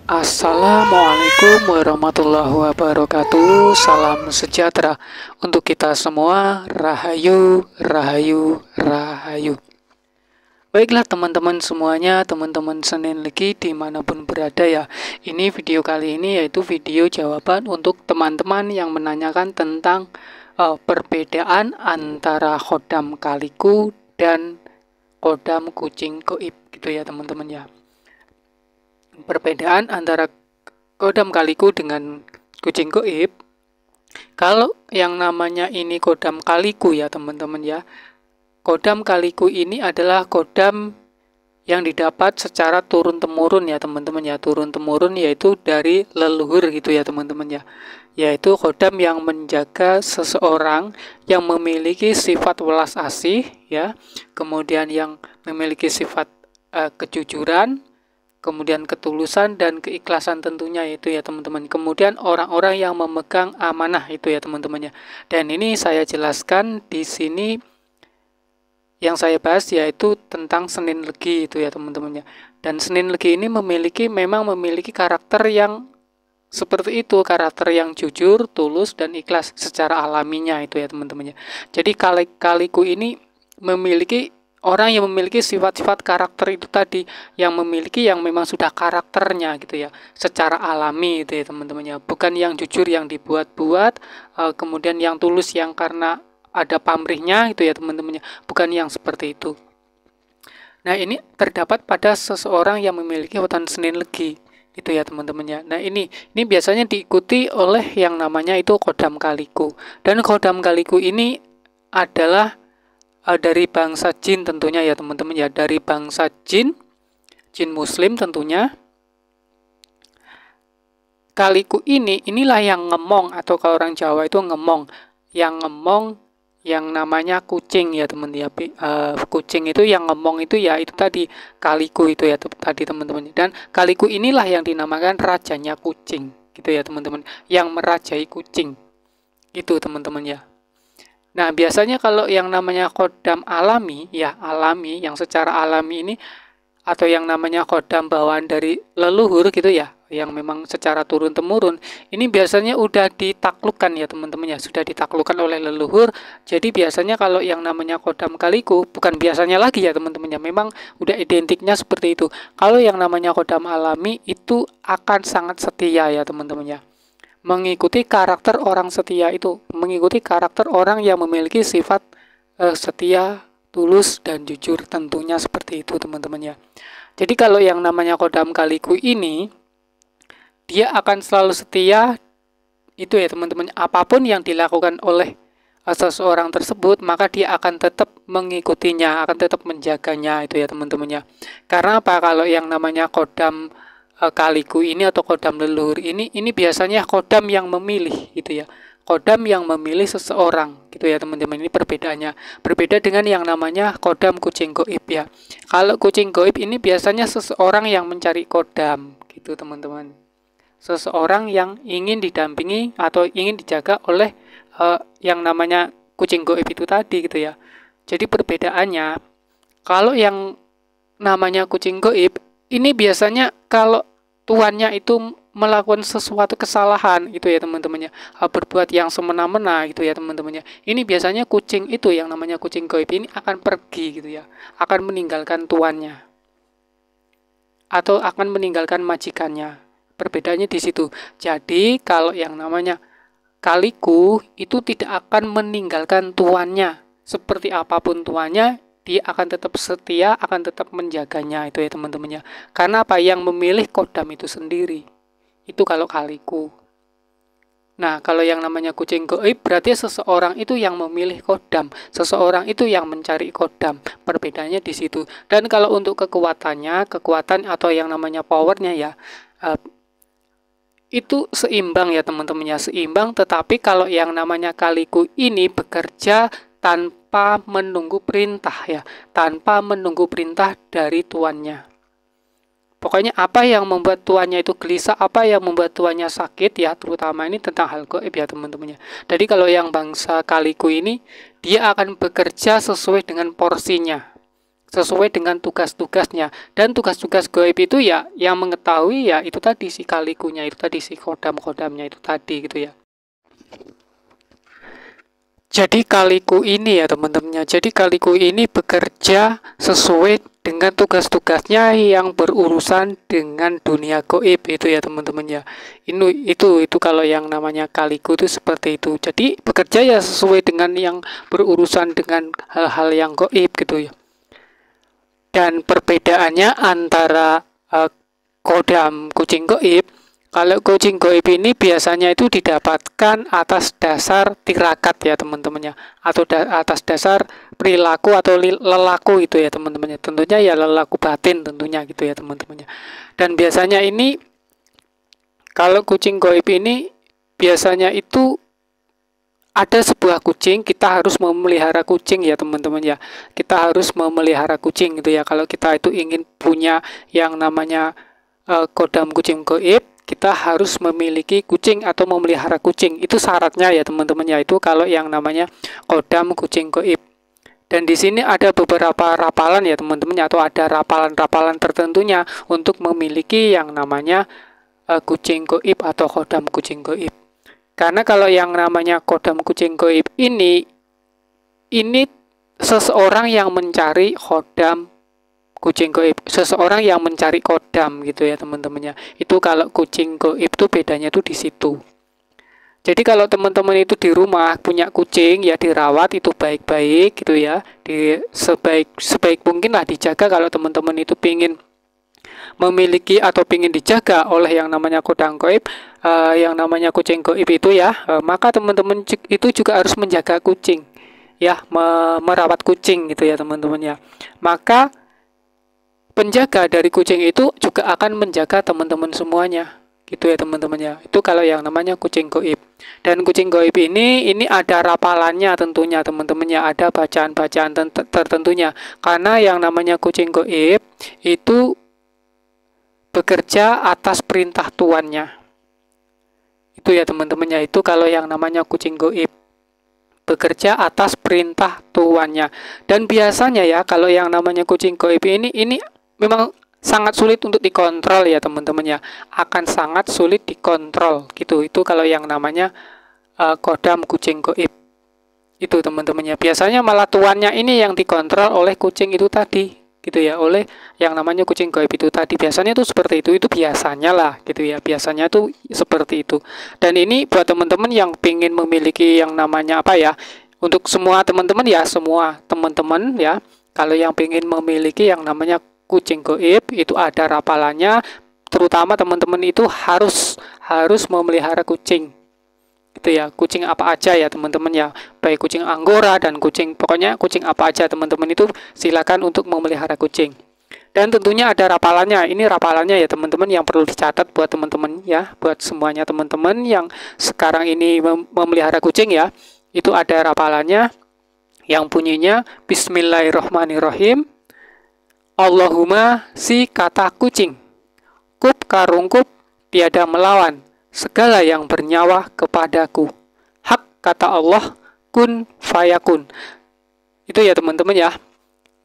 Assalamualaikum warahmatullahi wabarakatuh. Salam sejahtera untuk kita semua. Rahayu, rahayu, rahayu. Baiklah teman-teman semuanya, teman-teman Senin Legi dimanapun berada ya. Ini video kali ini yaitu video jawaban untuk teman-teman yang menanyakan tentang perbedaan antara khodam kaliku dan khodam kucing goib gitu ya teman-teman ya. Perbedaan antara khodam kaliku dengan kucing goib. Kalau yang namanya ini khodam kaliku ya teman-teman ya, khodam kaliku ini adalah khodam yang didapat secara turun-temurun ya teman-teman ya, turun-temurun yaitu dari leluhur gitu ya teman-teman ya, yaitu khodam yang menjaga seseorang yang memiliki sifat welas asih ya, kemudian yang memiliki sifat kejujuran, kemudian ketulusan dan keikhlasan tentunya itu ya teman-teman. Kemudian orang-orang yang memegang amanah itu ya teman-teman ya. Dan ini saya jelaskan di sini yang saya bahas yaitu tentang Senin Legi itu ya teman-teman ya. Dan Senin Legi ini memang memiliki karakter yang seperti itu, karakter yang jujur, tulus dan ikhlas secara alaminya itu ya teman-teman ya. Jadi kaliku ini memiliki orang yang memiliki sifat-sifat karakter itu tadi, yang memang sudah karakternya gitu ya, secara alami itu ya teman-teman ya, bukan yang jujur yang dibuat-buat, kemudian yang tulus yang karena ada pamrihnya gitu ya teman-teman ya, bukan yang seperti itu. Nah ini terdapat pada seseorang yang memiliki khodam Senin Legi itu ya teman-teman ya. Nah ini biasanya diikuti oleh yang namanya itu khodam kaliku, dan khodam kaliku ini adalah dari bangsa jin tentunya ya teman-teman ya, dari bangsa jin muslim tentunya. Kaliku inilah yang ngemong, atau kalau orang Jawa itu ngemong, yang namanya kucing ya teman ya. Kucing itu yang ngemong itu ya itu tadi kaliku itu ya tadi teman-teman. Dan kaliku inilah yang dinamakan rajanya kucing gitu ya teman-teman, yang merajai kucing itu teman-teman ya. Nah, biasanya kalau yang namanya khodam alami, ya alami, yang secara alami ini, atau yang namanya khodam bawaan dari leluhur gitu ya, yang memang secara turun-temurun, ini biasanya udah ditaklukkan ya teman-teman ya, sudah ditaklukkan oleh leluhur. Jadi biasanya kalau yang namanya khodam kaliku, bukan biasanya lagi ya teman-teman ya, memang udah identiknya seperti itu. Kalau yang namanya khodam alami itu akan sangat setia ya teman-teman ya, mengikuti karakter orang setia itu, mengikuti karakter orang yang memiliki sifat setia, tulus, dan jujur tentunya seperti itu teman-teman ya. Jadi kalau yang namanya khodam kaliku ini, dia akan selalu setia itu ya teman-teman, apapun yang dilakukan oleh seseorang tersebut, maka dia akan tetap mengikutinya, akan tetap menjaganya itu ya teman-teman ya. Karena apa? Kalau yang namanya khodam kaliku ini atau khodam leluhur ini biasanya khodam yang memilih gitu ya, khodam yang memilih seseorang gitu ya teman-teman. Ini perbedaannya, berbeda dengan yang namanya khodam kucing goib ya. Kalau kucing goib ini biasanya seseorang yang mencari khodam gitu teman-teman, seseorang yang ingin didampingi atau ingin dijaga oleh yang namanya kucing goib itu tadi gitu ya. Jadi perbedaannya, kalau yang namanya kucing goib ini biasanya kalau tuannya itu melakukan sesuatu kesalahan itu ya teman-teman ya, berbuat yang semena-mena gitu ya teman-teman ya, ini biasanya kucing itu yang namanya kucing goib ini akan pergi gitu ya, akan meninggalkan tuannya atau akan meninggalkan majikannya. Perbedaannya di situ. Jadi kalau yang namanya kaliku itu tidak akan meninggalkan tuannya, seperti apapun tuannya dia akan tetap setia, akan tetap menjaganya itu ya teman-teman ya. Karena apa? Yang memilih khodam itu sendiri. Itu kalau kaliku. Nah, kalau yang namanya kucing goib berarti seseorang itu yang memilih khodam, seseorang itu yang mencari khodam. Perbedaannya di situ. Dan kalau untuk kekuatan atau yang namanya powernya ya, itu seimbang ya teman-teman ya, seimbang. Tetapi kalau yang namanya kaliku ini bekerja tanpa menunggu perintah ya, tanpa menunggu perintah dari tuannya. Pokoknya apa yang membuat tuannya itu gelisah, apa yang membuat tuannya sakit ya, terutama ini tentang hal gaib ya teman-teman ya. Jadi kalau yang bangsa kaliku ini, dia akan bekerja sesuai dengan porsinya. sesuai dengan tugas-tugasnya. Dan tugas-tugas gaib itu ya yang mengetahui ya itu tadi si kalikunya, itu tadi si kodam-kodamnya itu tadi gitu ya. Jadi kaliku ini ya teman-teman, jadi kaliku ini bekerja sesuai dengan tugas-tugasnya yang berurusan dengan dunia gaib itu ya teman-teman ya. Itu kalau yang namanya kaliku itu seperti itu. Jadi bekerja ya sesuai dengan yang berurusan dengan hal-hal yang gaib gitu ya. Dan perbedaannya antara kodam kucing gaib, kalau kucing gaib ini biasanya itu didapatkan atas dasar tirakat ya teman-teman ya, atau atas dasar perilaku atau lelaku itu ya teman-teman ya. Tentunya ya lelaku batin tentunya gitu ya teman-teman ya. Dan biasanya ini kalau kucing gaib ini biasanya itu ada sebuah kucing, kita harus memelihara kucing ya teman-teman ya. Kita harus memelihara kucing gitu ya. Kalau kita itu ingin punya yang namanya kodam kucing gaib, kita harus memiliki kucing atau memelihara kucing. Itu syaratnya ya teman-teman ya. Itu kalau yang namanya kodam kucing gaib. Dan di sini ada beberapa rapalan ya teman-teman ya, atau ada rapalan-rapalan tertentunya untuk memiliki yang namanya kucing gaib atau kodam kucing gaib. Karena kalau yang namanya kodam kucing gaib ini seseorang yang mencari kodam kucing gaib, seseorang yang mencari kodam gitu ya teman-temannya. Itu kalau kucing gaib itu bedanya tuh di situ. Jadi kalau teman-teman itu di rumah punya kucing ya dirawat itu baik-baik gitu ya, sebaik mungkin lah dijaga. Kalau teman-teman itu pingin memiliki atau ingin dijaga oleh yang namanya kodam gaib, yang namanya kucing gaib itu ya, maka teman-teman itu juga harus menjaga kucing ya, merawat kucing gitu ya teman-teman ya. Maka penjaga dari kucing itu juga akan menjaga teman-teman semuanya gitu ya teman-teman ya. Itu kalau yang namanya kucing gaib. Dan kucing gaib ini ada rapalannya tentunya teman-teman ya, ada bacaan-bacaan tertentunya. Karena yang namanya kucing gaib itu bekerja atas perintah tuannya. Itu ya teman-teman ya, itu kalau yang namanya kucing gaib. Bekerja atas perintah tuannya. Dan biasanya ya kalau yang namanya kucing gaib ini memang sangat sulit untuk dikontrol ya teman-teman ya. Akan sangat sulit dikontrol gitu. Itu kalau yang namanya kodam kucing gaib. Itu teman-teman ya. Biasanya malah tuannya ini yang dikontrol oleh kucing itu tadi. Gitu ya, oleh yang namanya kucing gaib itu tadi. Biasanya tuh seperti itu biasanya lah gitu ya, biasanya tuh seperti itu. Dan ini buat teman-teman yang ingin memiliki yang namanya apa ya, untuk semua teman-teman ya, semua teman-teman ya, kalau yang ingin memiliki yang namanya kucing gaib itu ada rapalannya. Terutama teman-teman itu harus memelihara kucing gitu ya, kucing apa aja ya teman-teman ya, baik kucing Anggora dan kucing, pokoknya kucing apa aja teman-teman itu silakan untuk memelihara kucing. Dan tentunya ada rapalannya. Ini rapalannya ya teman-teman yang perlu dicatat buat teman-teman ya, buat semuanya teman-teman yang sekarang ini memelihara kucing ya. Itu ada rapalannya yang bunyinya Bismillahirrohmanirrohim. Allahumma si kata kucing, kup karungkup tiada melawan segala yang bernyawa kepadaku. Hak kata Allah, kun fayakun. Itu ya teman-teman ya.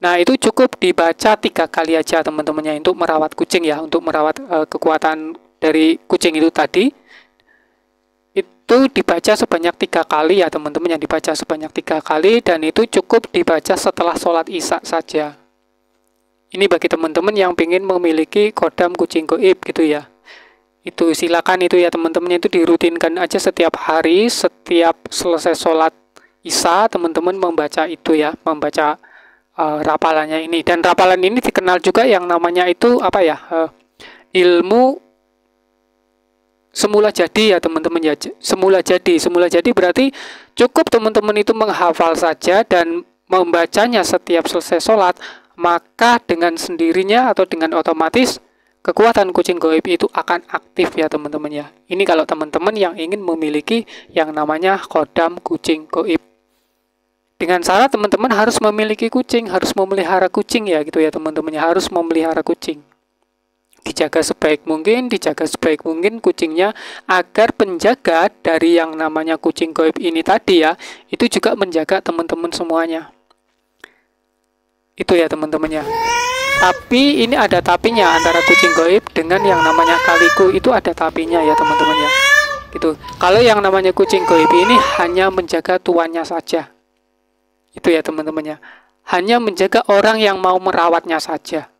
Nah itu cukup dibaca 3 kali aja teman-temannya untuk merawat kucing ya, untuk merawat kekuatan dari kucing itu tadi. Itu dibaca sebanyak 3 kali ya teman-teman, yang dibaca sebanyak 3 kali, dan itu cukup dibaca setelah sholat isya saja. Ini bagi teman-teman yang ingin memiliki kodam kucing gaib gitu ya. Itu silakan itu ya teman-teman, itu dirutinkan aja setiap hari, setiap selesai sholat isya teman-teman membaca itu ya, membaca rapalannya ini. Dan rapalan ini dikenal juga yang namanya itu apa ya, ilmu semula jadi ya teman-teman ya. Semula jadi berarti cukup teman-teman itu menghafal saja dan membacanya setiap selesai sholat, maka dengan sendirinya atau dengan otomatis kekuatan kucing gaib itu akan aktif ya teman-teman ya. Ini kalau teman-teman yang ingin memiliki yang namanya kodam kucing gaib. Dengan syarat teman-teman harus memiliki kucing, harus memelihara kucing ya gitu ya teman-teman ya, harus memelihara kucing. Dijaga sebaik mungkin kucingnya, agar penjaga dari yang namanya kucing gaib ini tadi ya, itu juga menjaga teman-teman semuanya. Itu ya teman-teman ya. Tapi ini ada tapinya antara kucing goib dengan yang namanya kaliku, itu ada tapinya ya teman-teman ya. Gitu. Kalau yang namanya kucing goib ini hanya menjaga tuannya saja. Itu ya teman-teman ya. Hanya menjaga orang yang mau merawatnya saja.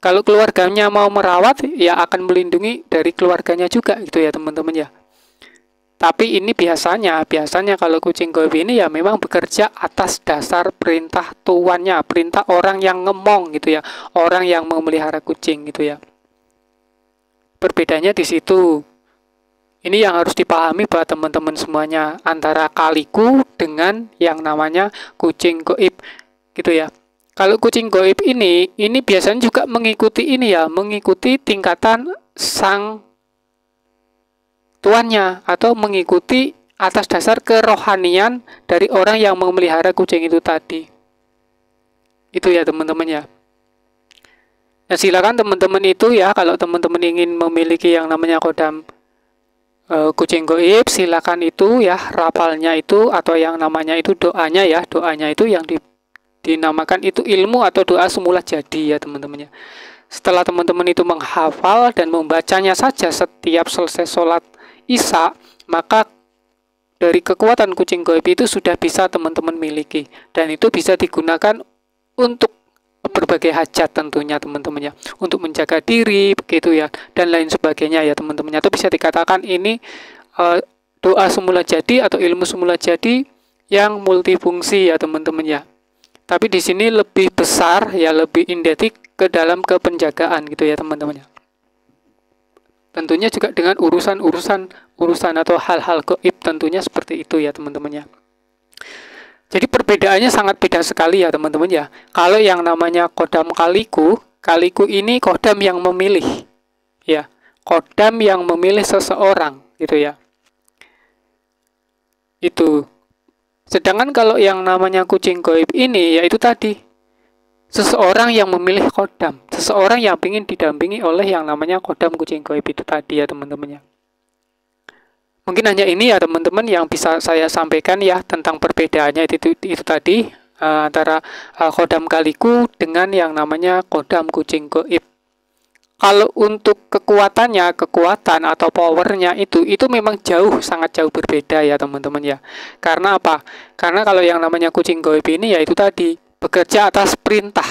Kalau keluarganya mau merawat, ya akan melindungi dari keluarganya juga, gitu ya teman-teman ya. Tapi ini biasanya kalau kucing goib ini ya memang bekerja atas dasar perintah tuannya, perintah orang yang ngemong gitu ya, orang yang memelihara kucing gitu ya. Perbedaannya di situ. Ini yang harus dipahami buat teman-teman semuanya, antara kaliku dengan yang namanya kucing goib gitu ya. Kalau kucing goib ini biasanya juga mengikuti ini ya, mengikuti tingkatan sang tuannya, atau mengikuti atas dasar kerohanian dari orang yang memelihara kucing itu tadi. Itu ya teman-teman ya. Nah, silakan teman-teman itu ya, kalau teman-teman ingin memiliki yang namanya kodam kucing goib, silakan itu ya, rapalnya itu atau yang namanya itu doanya ya, doanya itu yang dinamakan itu ilmu atau doa semula jadi ya teman-teman ya. Setelah teman-teman itu menghafal dan membacanya saja setiap selesai sholat Isya, maka dari kekuatan kucing goib itu sudah bisa teman-teman miliki, dan itu bisa digunakan untuk berbagai hajat tentunya teman-teman ya, untuk menjaga diri begitu ya, dan lain sebagainya ya teman-teman. Itu bisa dikatakan ini doa semula jadi atau ilmu semula jadi yang multifungsi ya teman-teman ya. Tapi di sini lebih besar ya, lebih indetik ke dalam kepenjagaan gitu ya teman-teman ya. Tentunya juga dengan urusan atau hal-hal gaib tentunya seperti itu ya teman-teman ya. Jadi perbedaannya sangat beda sekali ya teman-teman ya. Kalau yang namanya kodam kaliku ini kodam yang memilih ya, kodam yang memilih seseorang gitu ya. Itu. Sedangkan kalau yang namanya kucing goib ini ya itu tadi, seseorang yang memilih kodam, seseorang yang ingin didampingi oleh yang namanya kodam kucing goib itu tadi ya teman-teman ya. Mungkin hanya ini ya teman-teman yang bisa saya sampaikan ya tentang perbedaannya itu tadi antara kodam kaliku dengan yang namanya kodam kucing goib. Kalau untuk kekuatan atau powernya itu memang sangat jauh berbeda ya teman-teman ya. Karena apa? Karena kalau yang namanya kucing goib ini ya itu tadi, bekerja atas perintah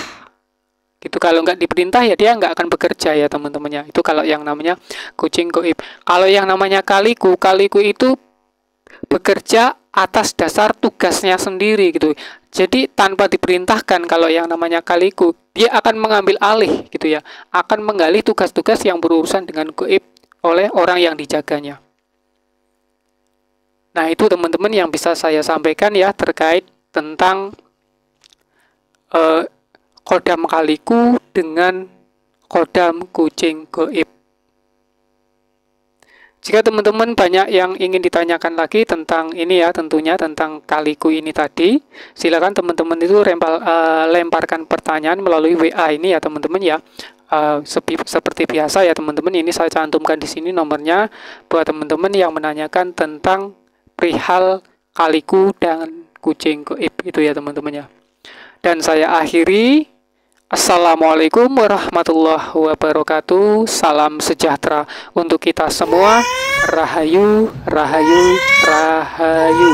gitu. Kalau nggak diperintah ya dia nggak akan bekerja ya teman-temannya. Itu kalau yang namanya kucing goib. Kalau yang namanya kaliku itu bekerja atas dasar tugasnya sendiri gitu. Jadi tanpa diperintahkan, kalau yang namanya kaliku dia akan mengambil alih gitu ya, akan menggali tugas-tugas yang berurusan dengan goib oleh orang yang dijaganya. Nah itu teman-teman yang bisa saya sampaikan ya terkait tentang kodam kaliku dengan kodam kucing goib. Jika teman-teman banyak yang ingin ditanyakan lagi tentang ini ya, tentunya tentang kaliku ini tadi, silakan teman-teman itu lemparkan pertanyaan melalui WA ini ya teman-teman ya. Seperti biasa ya teman-teman, ini saya cantumkan di sini nomornya buat teman-teman yang menanyakan tentang perihal kaliku dan kucing goib itu ya teman-teman ya. Dan saya akhiri. Assalamualaikum warahmatullahi wabarakatuh. Salam sejahtera untuk kita semua. Rahayu, rahayu, rahayu.